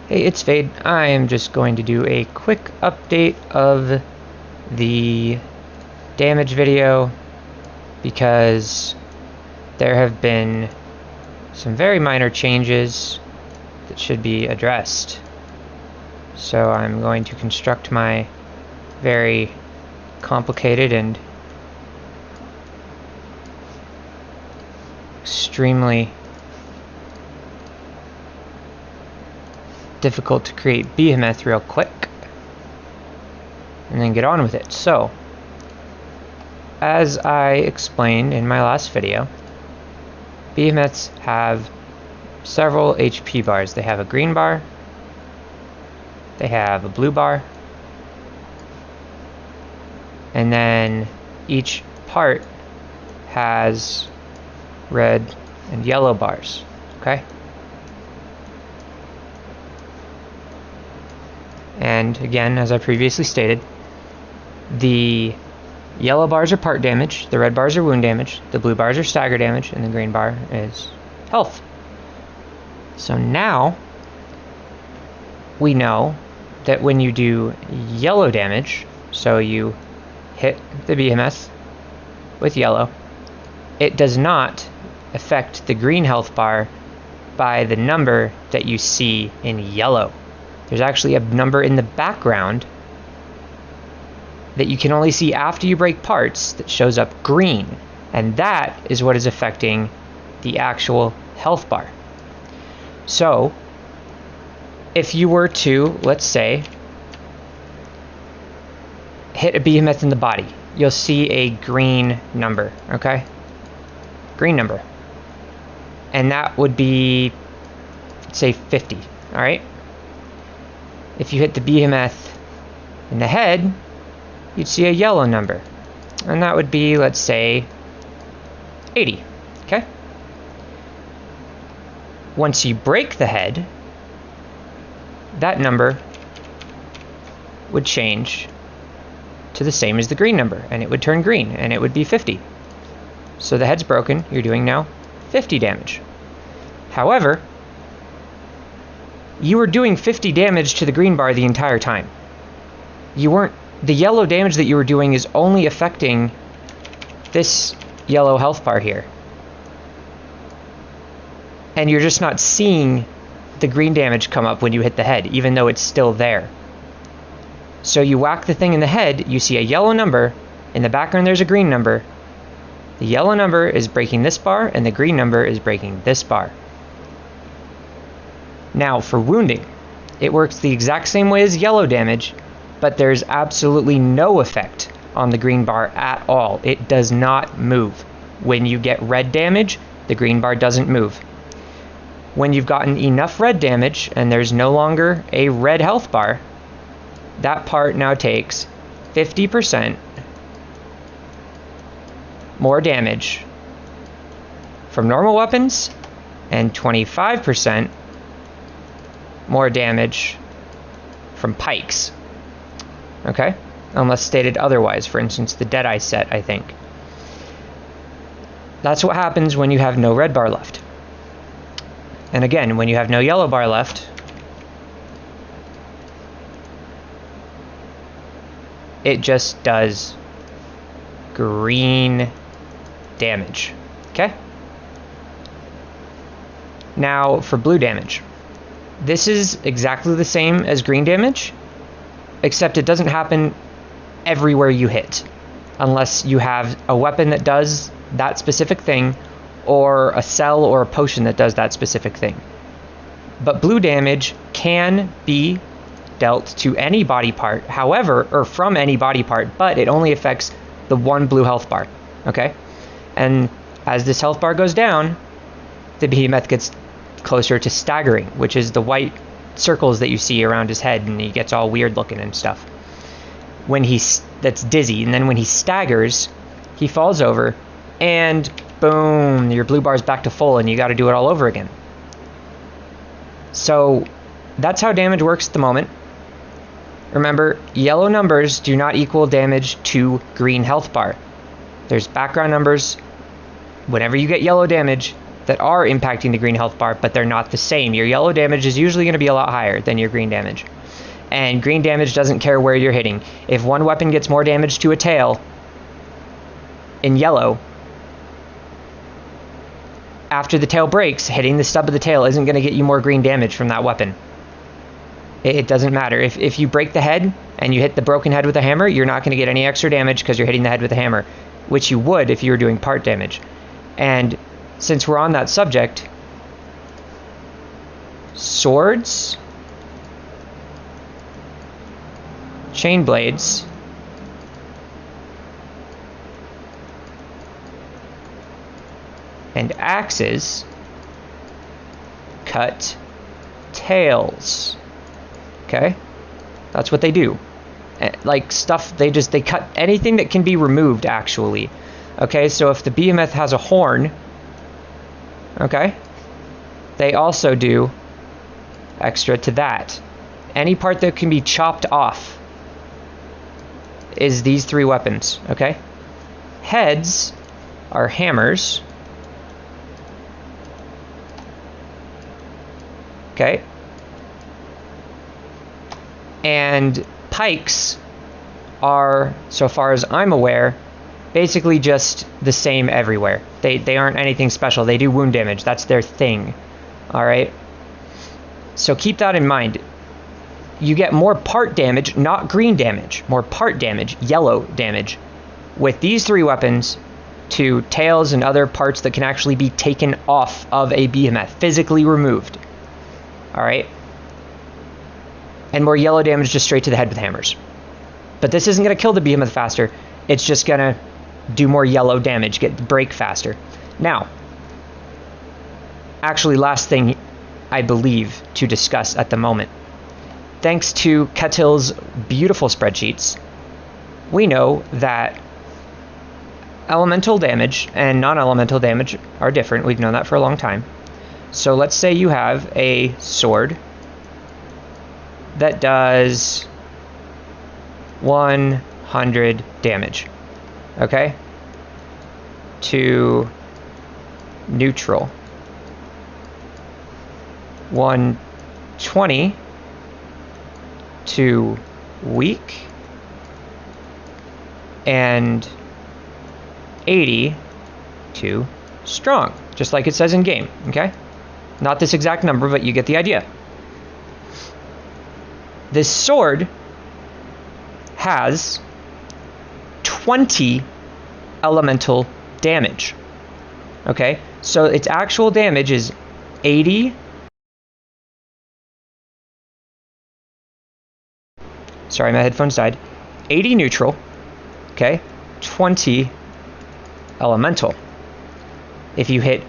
Hey, it's Fayd. I am just going to do a quick update of the damage video because there have been some very minor changes that should be addressed. So I'm going to construct my very complicated and extremely difficult to create behemoth real quick and then get on with it. So, as I explained in my last video, behemoths have several HP bars. They have a green bar, they have a blue bar, and then each part has red and yellow bars, okay? And again, as I previously stated, the yellow bars are part damage, the red bars are wound damage, the blue bars are stagger damage, and the green bar is health. So now we know that when you do yellow damage, so you hit the behemoth with yellow, it does not affect the green health bar by the number that you see in yellow. There's actually a number in the background that you can only see after you break parts that shows up green, and that is what is affecting the actual health bar. So if you were to, let's say, hit a behemoth in the body, you'll see a green number, okay? Green number. And that would be, say, 50, all right? If you hit the behemoth in the head, you'd see a yellow number. And that would be, let's say, 80, okay? Once you break the head, that number would change to the same as the green number, and it would turn green, and it would be 50. So the head's broken, you're doing now 50 damage. However, you were doing 50 damage to the green bar the entire time. You weren't, the yellow damage that you were doing is only affecting this yellow health bar here. And you're just not seeing the green damage come up when you hit the head, even though it's still there. So you whack the thing in the head, you see a yellow number, in the background there's a green number. The yellow number is breaking this bar, and the green number is breaking this bar. Now, for wounding, it works the exact same way as yellow damage, but there's absolutely no effect on the green bar at all. It does not move. When you get red damage, the green bar doesn't move. When you've gotten enough red damage and there's no longer a red health bar, that part now takes 50% more damage from normal weapons and 25% more damage from pikes, okay? Unless stated otherwise, for instance, the Deadeye set, I think. That's what happens when you have no red bar left. And again, when you have no yellow bar left, it just does green damage, okay? Now for blue damage. This is exactly the same as green damage, except it doesn't happen everywhere you hit, unless you have a weapon that does that specific thing, or a cell or a potion that does that specific thing. But blue damage can be dealt to any body part, however, or from any body part, but it only affects the one blue health bar, okay? And as this health bar goes down, the behemoth gets closer to staggering, which is the white circles that you see around his head, and he gets all weird looking and stuff. That's dizzy, and then when he staggers, he falls over, and boom, your blue bar's back to full, and you got to do it all over again. So that's how damage works at the moment. Remember, yellow numbers do not equal damage to green health bar. There's background numbers. Whenever you get yellow damage, that are impacting the green health bar, but they're not the same. Your yellow damage is usually going to be a lot higher than your green damage. And green damage doesn't care where you're hitting. If one weapon gets more damage to a tail in yellow, after the tail breaks, hitting the stub of the tail isn't going to get you more green damage from that weapon. It doesn't matter. If you break the head and you hit the broken head with a hammer, you're not going to get any extra damage because you're hitting the head with a hammer, which you would if you were doing part damage. And since we're on that subject, swords, chain blades, and axes cut tails. Okay? That's what they do. Like stuff, they cut anything that can be removed, actually. Okay, so if the behemoth has a horn, okay, they also do extra to that. Any part that can be chopped off is these three weapons, okay? Heads are hammers. Okay. And pikes are, so far as I'm aware, basically just the same everywhere. They aren't anything special. They do wound damage. That's their thing. Alright? So keep that in mind. You get more part damage, not green damage. More part damage, yellow damage, with these three weapons to tails and other parts that can actually be taken off of a behemoth, physically removed. Alright? And more yellow damage just straight to the head with hammers. But this isn't going to kill the behemoth faster. It's just going to do more yellow damage, break faster. Now, actually, last thing I believe to discuss at the moment. Thanks to Ketil's beautiful spreadsheets, we know that elemental damage and non-elemental damage are different. We've known that for a long time. So let's say you have a sword that does 100 damage, okay, to neutral, 120 to weak, and 80 to strong, just like it says in game, okay? Not this exact number, but you get the idea. This sword has 20 elemental damage. Okay? So its actual damage is 80. Sorry, my headphones died. 80 neutral. Okay? 20 elemental. If you hit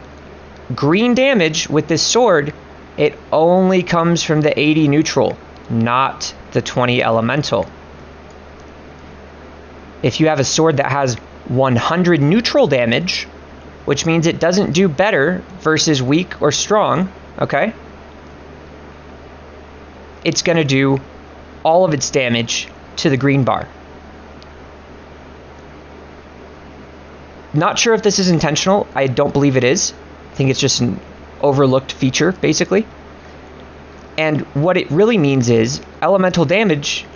green damage with this sword, it only comes from the 80 neutral, not the 20 elemental. If you have a sword that has 100 neutral damage, which means it doesn't do better versus weak or strong, okay? It's going to do all of its damage to the green bar. Not sure if this is intentional. I don't believe it is. I think it's just an overlooked feature, basically. And what it really means is elemental damage,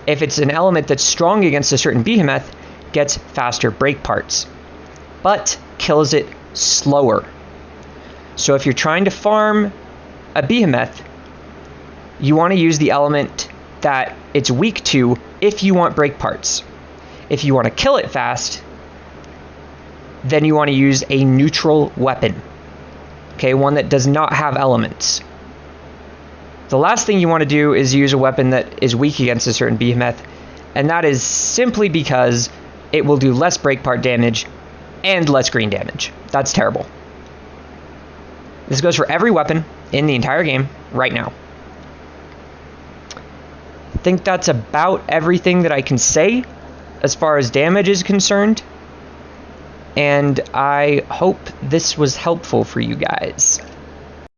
if it's an element that's strong against a certain behemoth, gets faster break parts, but kills it slower. So if you're trying to farm a behemoth, you want to use the element that it's weak to if you want break parts. If you want to kill it fast, then you want to use a neutral weapon. Okay, one that does not have elements. The last thing you want to do is use a weapon that is weak against a certain behemoth, and that is simply because it will do less break part damage and less green damage. That's terrible. This goes for every weapon in the entire game right now. I think that's about everything that I can say as far as damage is concerned. And I hope this was helpful for you guys.